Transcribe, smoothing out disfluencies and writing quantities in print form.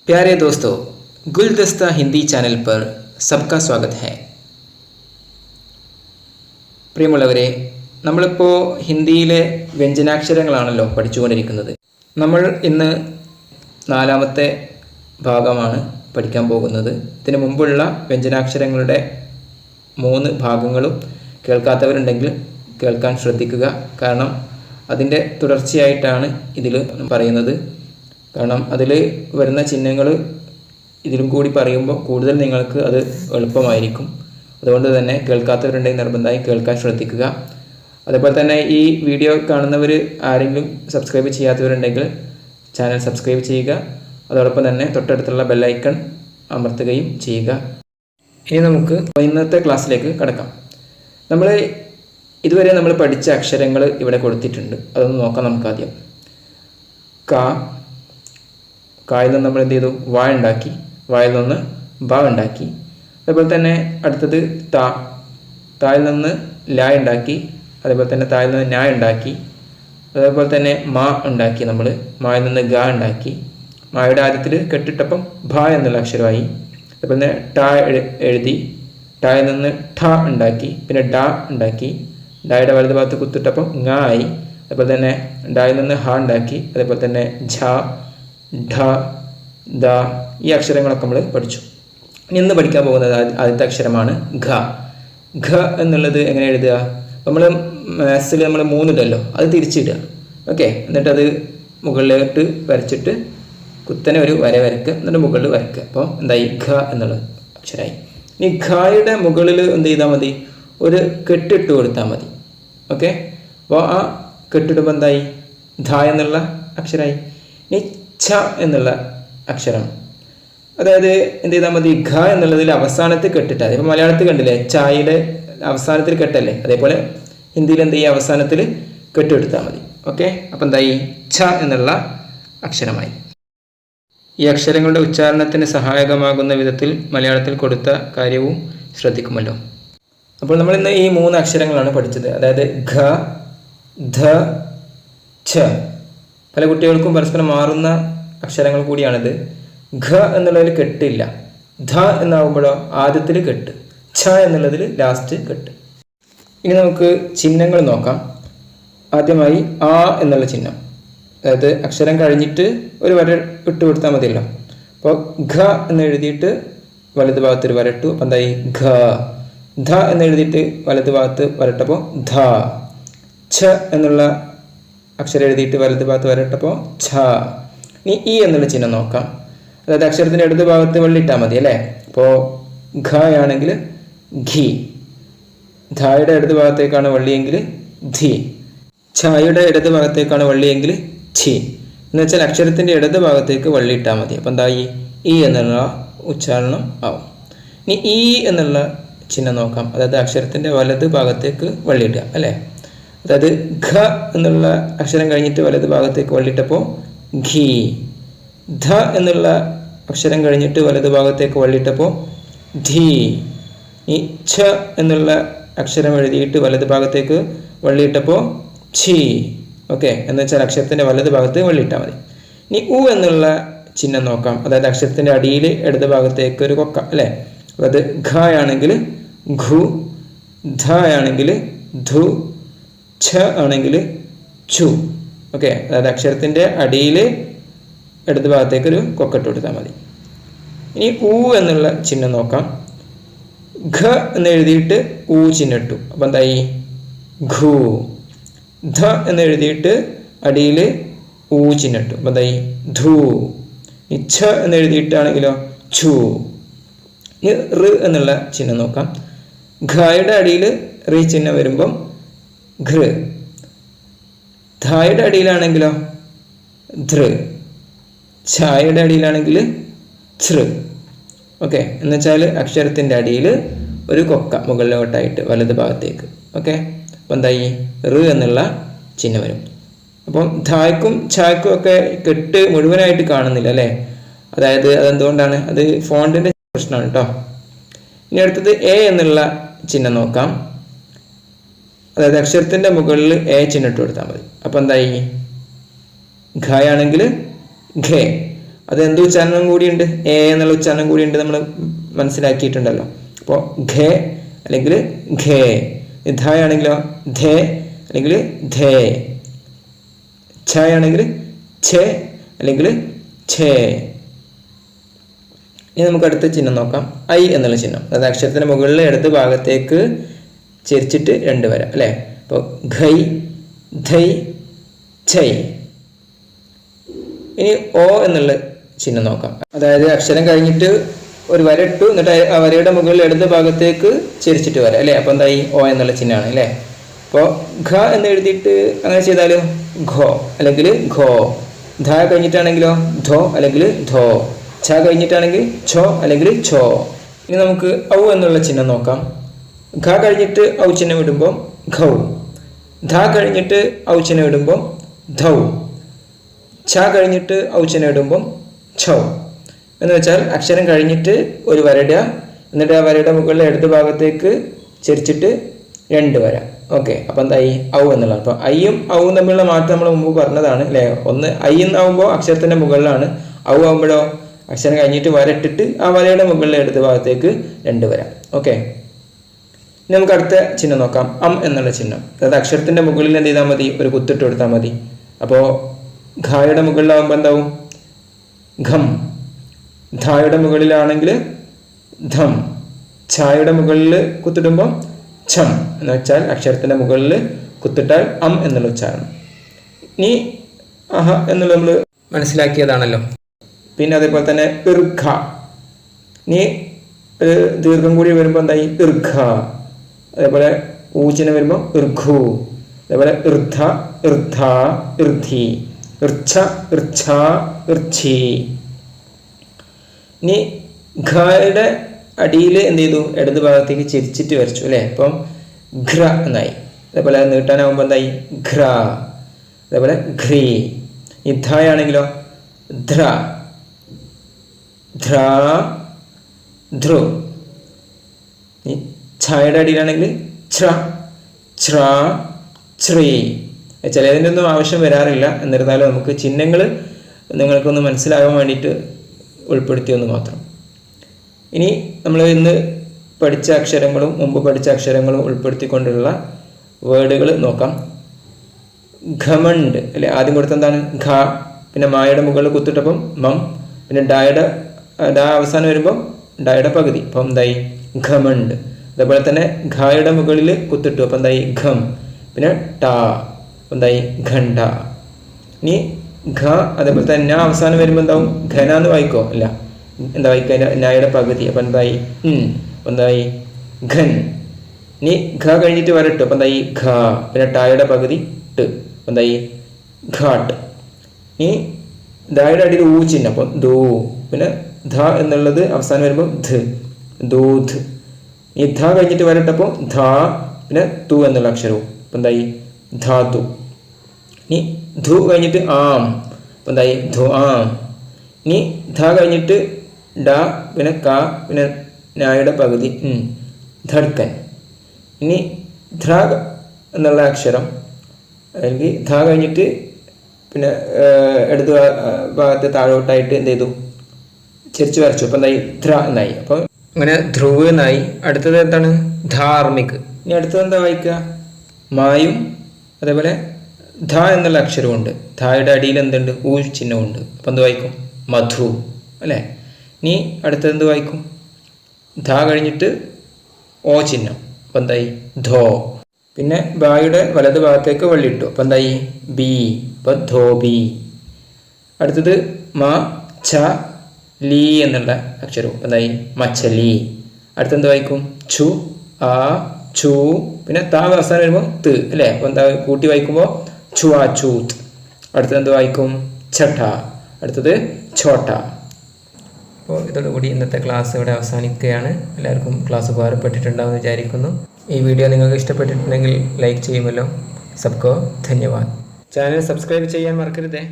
प्यारे दोस्तों, गुलदस्ता हिंदी चैनल पर सबका स्वागत है. പ്രിയമുള്ളവരെ, നമ്മളിപ്പോൾ ഹിന്ദിയിലെ വ്യഞ്ജനാക്ഷരങ്ങളാണല്ലോ പഠിച്ചുകൊണ്ടിരിക്കുന്നത്. നമ്മൾ ഇന്ന് 4ാമത്തെ ഭാഗമാണ് പഠിക്കാൻ പോകുന്നത്. ഇതിനു മുമ്പുള്ള വ്യഞ്ജനാക്ഷരങ്ങളുടെ 3 ഭാഗങ്ങളും കേൾക്കാത്തവരുണ്ടെങ്കിൽ കേൾക്കാൻ ശ്രദ്ധിക്കുക. കാരണം അതിൻ്റെ തുടർച്ചയായിട്ടാണ് ഇതിൽ പറയുന്നത്. കാരണം അതിൽ വരുന്ന ചിഹ്നങ്ങൾ ഇതിലും കൂടി പറയുമ്പോൾ കൂടുതൽ നിങ്ങൾക്ക് അത് എളുപ്പമായിരിക്കും. അതുകൊണ്ട് തന്നെ കേൾക്കാത്തവരുണ്ടെങ്കിൽ നിർബന്ധമായി കേൾക്കാൻ ശ്രദ്ധിക്കുക. അതേപോലെ തന്നെ ഈ വീഡിയോ കാണുന്നവർ ആരെങ്കിലും സബ്സ്ക്രൈബ് ചെയ്യാത്തവരുണ്ടെങ്കിൽ ചാനൽ സബ്സ്ക്രൈബ് ചെയ്യുക. അതോടൊപ്പം തന്നെ തൊട്ടടുത്തുള്ള ബെല്ലൈക്കൺ അമർത്തുകയും ചെയ്യുക. ഇനി നമുക്ക് ഇന്നത്തെ ക്ലാസ്സിലേക്ക് കടക്കാം. ഇതുവരെ നമ്മൾ പഠിച്ച അക്ഷരങ്ങൾ ഇവിടെ കൊടുത്തിട്ടുണ്ട്. അതൊന്ന് നോക്കാം നമുക്ക് ആദ്യം. കായിൽ നിന്ന് നമ്മൾ എന്ത് ചെയ്തു? വാ ഉണ്ടാക്കി. വായിൽ നിന്ന് ബ ഉണ്ടാക്കി. അതേപോലെ തന്നെ അടുത്തത് തായിൽ നിന്ന് ല ഉണ്ടാക്കി. അതേപോലെ തന്നെ തായിൽ നിന്ന് ന ഉണ്ടാക്കി. അതേപോലെ തന്നെ മാ ഉണ്ടാക്കി. നമ്മൾ മായിൽ നിന്ന് ഗ ഉണ്ടാക്കി. മായുടെ ആദ്യത്തിൽ കെട്ടിട്ടപ്പം ഭ എന്നുള്ള അക്ഷരമായി. അതേപോലെ തന്നെ ട എഴുതി. ടായിൽ നിന്ന് ഠ ഉണ്ടാക്കി. പിന്നെ ഡ ഉണ്ടാക്കി. ഡായുടെ വലത് ഭാഗത്ത് കുത്തിട്ടപ്പം ങ ആയി. അതേപോലെ തന്നെ ഡായിൽ നിന്ന് ഹ ഉണ്ടാക്കി. അതേപോലെ തന്നെ ഝ, ഢ, ദ ഈ അക്ഷരങ്ങളൊക്കെ നമ്മൾ പഠിച്ചു. ഇന്ന് പഠിക്കാൻ പോകുന്നത് ആദ്യത്തെ അക്ഷരമാണ് ഘ. ഘ എന്നുള്ളത് എങ്ങനെ എഴുതുക? നമ്മൾ മാത്സിൽ നമ്മൾ 3 ഇടല്ലോ, അത് തിരിച്ചിടുക. ഓക്കെ, എന്നിട്ടത് മുകളിലോട്ട് വരച്ചിട്ട് കുത്തനെ ഒരു വര വരയ്ക്കുക. എന്നിട്ട് മുകളിൽ വരയ്ക്കുക. അപ്പോൾ എന്തായി? ഘ എന്നുള്ള അക്ഷരമായി. ഇനി ഘയുടെ മുകളിൽ എന്ത് ചെയ്താൽ മതി? ഒരു കെട്ടിട്ട് കൊടുത്താൽ മതി. ഓക്കെ, അപ്പോൾ ആ കെട്ടിടുമ്പോൾ എന്തായി? ധ എന്നുള്ള അക്ഷരമായി. ഇനി ഛ എന്നുള്ള അക്ഷരം, അതായത് എന്ത് ചെയ്താൽ മതി? ഘ എന്നുള്ളതിൽ അവസാനത്തിൽ കെട്ടിട്ടാൽ മതി. ഇപ്പോൾ മലയാളത്തിൽ കണ്ടില്ലേ, ചായയുടെ അവസാനത്തിൽ കെട്ടല്ലേ, അതേപോലെ ഹിന്ദിയിൽ എന്ത് ചെയ്യുക? അവസാനത്തിൽ കെട്ടെടുത്താൽ മതി. ഓക്കെ, അപ്പം എന്തായി? ഛ എന്നുള്ള അക്ഷരമായി. ഈ അക്ഷരങ്ങളുടെ ഉച്ചാരണത്തിന് സഹായകമാകുന്ന വിധത്തിൽ മലയാളത്തിൽ കൊടുത്ത കാര്യവും ശ്രദ്ധിക്കുമല്ലോ. അപ്പോൾ നമ്മൾ ഇന്ന് ഈ 3 അക്ഷരങ്ങളാണ് പഠിച്ചത്. അതായത് ഘ, ധ, ഛ. പല കുട്ടികൾക്കും പരസ്പരം മാറുന്ന അക്ഷരങ്ങൾ കൂടിയാണിത്. ഘ എന്നുള്ളതിൽ കെട്ടില്ല. ധ എന്നാകുമ്പോഴോ ആദ്യത്തിൽ കെട്ട്. ഛ എന്നുള്ളതിൽ ലാസ്റ്റ് കെട്ട്. ഇനി നമുക്ക് ചിഹ്നങ്ങൾ നോക്കാം. ആദ്യമായി ആ എന്നുള്ള ചിഹ്നം, അതായത് അക്ഷരം കഴിഞ്ഞിട്ട് ഒരു വര ഇട്ട് കൊടുത്താൽ മതിയല്ലോ. അപ്പോൾ ഘ എന്ന് എഴുതിയിട്ട് വലത് ഭാഗത്തൊരു വരട്ടു. അപ്പം എന്തായി? ഘ. ധ എന്ന് എഴുതിയിട്ട് വലത് ഭാഗത്ത് വരട്ടപ്പോൾ ധ. ഛ എന്നുള്ള അക്ഷരം എഴുതിയിട്ട് വലത് ഭാഗത്ത് വരട്ടപ്പോൾ ഛ. ഇനി ഈ എന്നുള്ള ചിഹ്നം നോക്കാം. അതായത് അക്ഷരത്തിൻ്റെ ഇടത് ഭാഗത്ത് വെള്ളിയിട്ടാൽ മതി അല്ലേ. അപ്പോൾ ഘ ആണെങ്കിൽ ഘി. ധയുടെ ഇടത് ഭാഗത്തേക്കാണ് വള്ളിയെങ്കിൽ ധി. ഛയുടെ ഇടത് ഭാഗത്തേക്കാണ് വള്ളിയെങ്കിൽ ഛി. എന്ന് വെച്ചാൽ അക്ഷരത്തിൻ്റെ ഇടത് ഭാഗത്തേക്ക് വള്ളിയിട്ടാൽ മതി. അപ്പം എന്തായി? ഈ എന്നുള്ള ഉച്ചാരണം ആവും. ഇനി ഈ എന്നുള്ള ചിഹ്നം നോക്കാം. അതായത് അക്ഷരത്തിൻ്റെ വലത് ഭാഗത്തേക്ക് വള്ളിയിടുക അല്ലേ. അതായത് ഘ എന്നുള്ള അക്ഷരം കഴിഞ്ഞിട്ട് വലത് ഭാഗത്തേക്ക് വള്ളിയിട്ടപ്പോൾ ഘി. ധ എന്നുള്ള അക്ഷരം കഴിഞ്ഞിട്ട് വലത് ഭാഗത്തേക്ക് വള്ളിയിട്ടപ്പോൾ ധി. ഈ ഛ എന്നുള്ള അക്ഷരം എഴുതിയിട്ട് വലത് ഭാഗത്തേക്ക് വള്ളിയിട്ടപ്പോൾ ഛി. ഓക്കെ, എന്ന് വെച്ചാൽ അക്ഷരത്തിൻ്റെ വലത് ഭാഗത്ത് വള്ളിയിട്ടാൽ മതി. ഇനി ഉ എന്നുള്ള ചിഹ്നം നോക്കാം. അതായത് അക്ഷരത്തിൻ്റെ അടിയിൽ ഇടത് ഭാഗത്തേക്ക് ഒരു കൊക്ക അല്ലേ. അതായത് ഘ ആണെങ്കിൽ ഘു, ധ ആണെങ്കിൽ ധു, ഛ ആണെങ്കിൽ ഛു. ഓക്കെ, അതായത് അക്ഷരത്തിൻ്റെ അടിയിൽ ഇടത് ഭാഗത്തേക്ക് ഒരു കൊക്കട്ട് കൊടുത്താൽ മതി. ഇനി ഊ എന്നുള്ള ചിഹ്നം നോക്കാം. ഘ എന്ന് എഴുതിയിട്ട് ഊ ചിഹ്നം ഇട്ടു. അപ്പം എന്തായി? ഘു. ധ എന്ന് എഴുതിയിട്ട് അടിയിൽ ഊ ചിഹ്നം ഇട്ടു. അപ്പം എന്തായി? ധു. ഛ എന്ന് എഴുതിയിട്ടാണെങ്കിലോ ഛു. ഇനി ഋ എന്നുള്ള ചിഹ്നം നോക്കാം. ഘയുടെ അടിയിൽ റി ചിഹ്നം വരുമ്പം ഘൃ. ധായുടെ അടിയിലാണെങ്കിലോ ധൃ. ഛായയുടെ അടിയിലാണെങ്കിൽ ഛൃ. ഓക്കെ, എന്ന് വെച്ചാൽ അക്ഷരത്തിൻ്റെ അടിയിൽ ഒരു കൊക്ക മുകളിലോട്ടായിട്ട് വലത് ഭാഗത്തേക്ക്. ഓക്കെ, അപ്പം എന്തായി? ഋ എന്നുള്ള ചിഹ്നം വരും. അപ്പം ധായ്ക്കും ഛായ്ക്കും ഒക്കെ കെട്ട് മുഴുവനായിട്ട് കാണുന്നില്ല അല്ലേ. അതായത് അതെന്തുകൊണ്ടാണ്? അത് ഫോണ്ടിൻ്റെ പ്രശ്നമാണ് കേട്ടോ. ഇനി അടുത്തത് എ എന്നുള്ള ചിഹ്നം നോക്കാം. അതായത് അക്ഷരത്തിൻ്റെ മുകളിൽ എ ചിഹ്നം ഇട്ട് കൊടുത്താൽ മതി. അപ്പം എന്തായി? ഘ ആണെങ്കിൽ ഘേ. അത് എന്ത് ഉച്ചാരണം കൂടിയുണ്ട്, എ എന്നുള്ള ഉച്ചാരണം കൂടിയുണ്ട് നമ്മൾ മനസ്സിലാക്കിയിട്ടുണ്ടല്ലോ. അപ്പോൾ ഘേ അല്ലെങ്കിൽ ഘേ. ധ ആണെങ്കിലോ ധേ അല്ലെങ്കിൽ ധേ. ഛ ആണെങ്കിൽ ഛേ അല്ലെങ്കിൽ ഛേ. ഇനി നമുക്ക് അടുത്ത ചിഹ്നം നോക്കാം, ഐ എന്നുള്ള ചിഹ്നം. അതായത് അക്ഷരത്തിന്റെ മുകളിൽ ഇടത് ഭാഗത്തേക്ക് ചെരിച്ചിട്ട് 2 വര അല്ലേ. അപ്പോൾ ഘൈ ധൈ ഛൈ. ഇനി ഓ എന്നുള്ള ചിഹ്നം നോക്കാം. അതായത് അക്ഷരം കഴിഞ്ഞിട്ട് ഒരു വര ഇട്ടു, എന്നിട്ട് ആ വരയുടെ മുകളിൽ ഇടത് ഭാഗത്തേക്ക് ചെരിച്ചിട്ട് വര അല്ലേ. അപ്പോൾ എന്തായി ഓ എന്നുള്ള ചിഹ്നമാണ് അല്ലേ. അപ്പോൾ ഘ എന്ന് എഴുതിയിട്ട് അങ്ങനെ ചെയ്താലോ ഘോ അല്ലെങ്കിൽ ഘോ. ധ കഴിഞ്ഞിട്ടാണെങ്കിലോ ധോ അല്ലെങ്കിൽ ധോ. ഛ കഴിഞ്ഞിട്ടാണെങ്കിൽ ഛോ അല്ലെങ്കിൽ ഛോ. ഇനി നമുക്ക് ഔ എന്നുള്ള ചിഹ്നം നോക്കാം. ഘ കഴിഞ്ഞിട്ട് ഔ ചിഹ്നം ഇടുമ്പോൾ ഘൗ. ധ കഴിഞ്ഞിട്ട് ഔ ചിഹ്നം ഇടുമ്പോൾ ധൗ. ഛ കഴിഞ്ഞിട്ട് ഔ ചിഹ്നം ഇടുമ്പോൾ ഛൗ. എന്ന് വെച്ചാൽ അക്ഷരം കഴിഞ്ഞിട്ട് ഒരു വരയിടുക, എന്നിട്ട് ആ വരയുടെ മുകളിൽ ഇടത് ഭാഗത്തേക്ക് ചെരിച്ചിട്ട് 2 വര. ഓക്കെ, അപ്പം എന്തായി ഔ എന്നുള്ളത്. അപ്പം ഐയും ഔവും തമ്മിലുള്ള മാറ്റം നമ്മൾ മുമ്പ് പറഞ്ഞതാണ് അല്ലേ. ഒന്ന് ഐ എന്നാവുമ്പോൾ അക്ഷരത്തിന്റെ മുകളിലാണ്, ഔ ആവുമ്പോഴോ അക്ഷരം കഴിഞ്ഞിട്ട് വര ഇട്ടിട്ട് ആ വരയുടെ മുകളിൽ ഇടത് ഭാഗത്തേക്ക് 2 വര. ഓക്കെ, ഇനി നമുക്ക് അടുത്ത ചിഹ്നം നോക്കാം, അം എന്നുള്ള ചിഹ്നം. അതായത് അക്ഷരത്തിന്റെ മുകളിൽ എന്ത് ചെയ്താൽ മതി, ഒരു കുത്തിട്ട് കൊടുത്താൽ മതി. അപ്പോൾ ഘായുടെ മുകളിലാവുമ്പോൾ എന്താവും ഘം. ധായുടെ മുകളിലാണെങ്കിൽ ധം. ഛായുടെ മുകളിൽ കുത്തിടുമ്പോൾ ഛം. എന്ന് വെച്ചാൽ അക്ഷരത്തിന്റെ മുകളിൽ കുത്തിട്ടാൽ അം എന്നുള്ള ഉച്ചാരണം. ഇനി അഹ എന്നുള്ളത് നമ്മൾ മനസ്സിലാക്കിയതാണല്ലോ. പിന്നെ അതേപോലെ തന്നെ ഇർഘ. ഇനി ഒരു ദീർഘം കൂടി വരുമ്പോൾ എന്തായി ഇർഘ. അതേപോലെ ഊചിന് വരുമ്പോൾ ഇർഘു. അതേപോലെ ഇർധ ഇർധ ഇർധി. ഇർച്ഛ ഇർച്ഛ ഇർച്ഛി. ഇനി ഘയുടെ അടിയിൽ എന്ത് ചെയ്തു, ഇടത് ഭാഗത്തേക്ക് ചെരിച്ചിട്ട് വരച്ചു അല്ലേ. അപ്പം ഘ്ര എന്നായി. അതേപോലെ നീട്ടാനാവുമ്പോൾ എന്തായി ഘ്ര. അതേപോലെ ഘ്രീ. ഈ ധ ആണെങ്കിലോ ധ്ര ധ്ര ധ്രു. ഈ ഛയുടെ അടിയിലാണെങ്കിൽ ഛ്ര ഛ്ര ഛ്രീ. ചിലതിൻ്റെ ഒന്നും ആവശ്യം വരാറില്ല, എന്നിരുന്നാലും നമുക്ക് ചിഹ്നങ്ങൾ നിങ്ങൾക്കൊന്ന് മനസ്സിലാകാൻ വേണ്ടിയിട്ട് ഉൾപ്പെടുത്തിയെന്ന് മാത്രം. ഇനി നമ്മൾ ഇന്ന് പഠിച്ച അക്ഷരങ്ങളും മുമ്പ് പഠിച്ച അക്ഷരങ്ങളും ഉൾപ്പെടുത്തിക്കൊണ്ടുള്ള വേർഡുകൾ നോക്കാം. ഘമണ്ട് അല്ലെ. ആദ്യം കൊടുത്ത എന്താണ് ഘ, പിന്നെ മായുടെ മുകളിൽ കുത്തിട്ടപ്പം മം, പിന്നെ ഡായുടെ ഡാ അവസാനം വരുമ്പോൾ ഡായുടെ പകുതി, അപ്പം എന്തായി ഘമണ്ട്. അതേപോലെ തന്നെ ഘായുടെ മുകളിൽ കുത്തിട്ടു, അപ്പം എന്തായി ഘം, പിന്നെ ടാ, എന്തായി ഘണ്ട. ഇനി ഘ അതേപോലെ തന്നെ ന അവസാനം വരുമ്പോൾ എന്താവും ഘന എന്ന് വായിക്കോ അല്ല, എന്താ വായിക്കുക നായുടെ പകുതി, അപ്പം എന്തായി എന്തായി ഘൻ. ഇനി ഘ കഴിഞ്ഞിട്ട് വരട്ടു, അപ്പം എന്തായി ഘ, പിന്നെ ടായുടെ പകുതി ട്, എന്തായി ഘാട്ട്. ഇനി ദായുടെ അടിയിൽ ഊ ചിഹ്നം, അപ്പം ദൂ, പിന്നെ ധ എന്നുള്ളത് അവസാനം വരുമ്പോൾ ധ്, ദൂധ്. ഈ ധ കഴിഞ്ഞിട്ട് വരട്ടപ്പോൾ ധ, പിന്നെ തു എന്നുള്ള അക്ഷരവും, അപ്പം എന്തായി ധാതു. ഇനി ധു കഴിഞ്ഞിട്ട് ആം, അപ്പം എന്തായി ധു ആം. ഇനി ധ കഴിഞ്ഞിട്ട് ഡ, പിന്നെ ക, പിന്നെ നായുടെ പകുതി ധഡ്കൻ. ഇനി ധ്ര എന്നുള്ള അക്ഷരം അല്ലെങ്കിൽ ധ കഴിഞ്ഞിട്ട് പിന്നെ ഇടത് ഭാഗത്ത് താഴോട്ടായിട്ട് എന്ത് ചെയ്തു ചെരിച്ച് വരച്ചു, അപ്പം എന്തായി ധ്ര എന്നായി. അപ്പം അങ്ങനെ ധ്രുവ് എന്നായി. അടുത്തത് എന്താണ് ധാർമ്മിക്. ഇനി അടുത്തത് എന്താ വായിക്കുക മായും അതേപോലെ ധ എന്നുള്ള അക്ഷരമുണ്ട്, ധായുടെ അടിയിൽ എന്തുണ്ട് ഊ ചിഹ്നമുണ്ട്, അപ്പം എന്ത് വായിക്കും മധു അല്ലേ. ഇനി അടുത്തത് എന്ത് വായിക്കും ധ കഴിഞ്ഞിട്ട് ഓ ചിഹ്നം, അപ്പം എന്തായി ധോ. പിന്നെ ബായുടെ വലത് ഭാഗത്തേക്ക് വള്ളിയിട്ടു, അപ്പം എന്തായി ബി, അപ്പം ധോബി. അടുത്തത് മ ഛ ലീ എന്നുള്ള അക്ഷരവും, അപ്പം എന്തായി മച്ചലി. അടുത്തെന്ത് വായിക്കും ഛു ആ ഛു, പിന്നെ താ അവസാനം വരുമ്പോൾ ത് അല്ലേ, അപ്പം എന്താ കൂട്ടി വായിക്കുമ്പോൾ ഛുവാചൂത്ത്. അടുത്തത് എന്ത് വായിക്കും ഛട്ട, അടുത്തത് ഛോട്ട. അപ്പോൾ ഇതോടുകൂടി ഇന്നത്തെ ക്ലാസ് ഇവിടെ അവസാനിക്കുകയാണ്. എല്ലാവർക്കും ക്ലാസ് ഉപകാരപ്പെട്ടിട്ടുണ്ടാവുമെന്ന് വിചാരിക്കുന്നു. ഈ വീഡിയോ നിങ്ങൾക്ക് ഇഷ്ടപ്പെട്ടിട്ടുണ്ടെങ്കിൽ ലൈക്ക് ചെയ്യുമല്ലോ. സബ്കോ ധന്യവാദ്. ചാനൽ സബ്സ്ക്രൈബ് ചെയ്യാൻ മറക്കരുതേ.